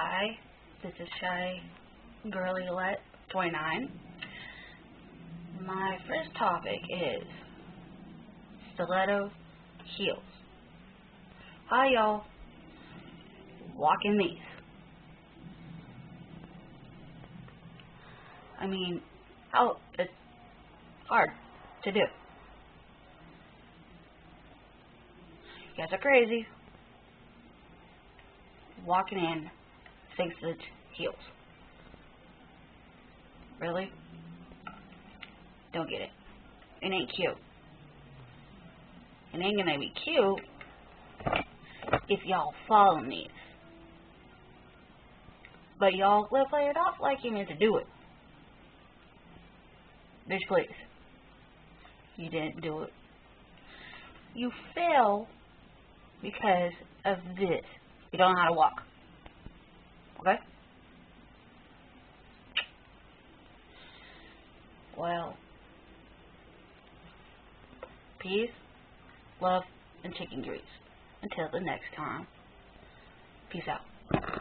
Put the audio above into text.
Hi, this is Shy Girliolette 29. My first topic is stiletto heels. How y'all walking these? I mean, it's hard to do. You guys are crazy. Walking in 6-inch heels. Really? Don't get it. It ain't cute. It ain't gonna be cute if y'all follow these. But y'all will play it off like you meant to do it. Bitch, please. You didn't do it. You fell because of this. You don't know how to walk. Okay? Well, peace, love, and chicken grease. Until the next time. Peace out.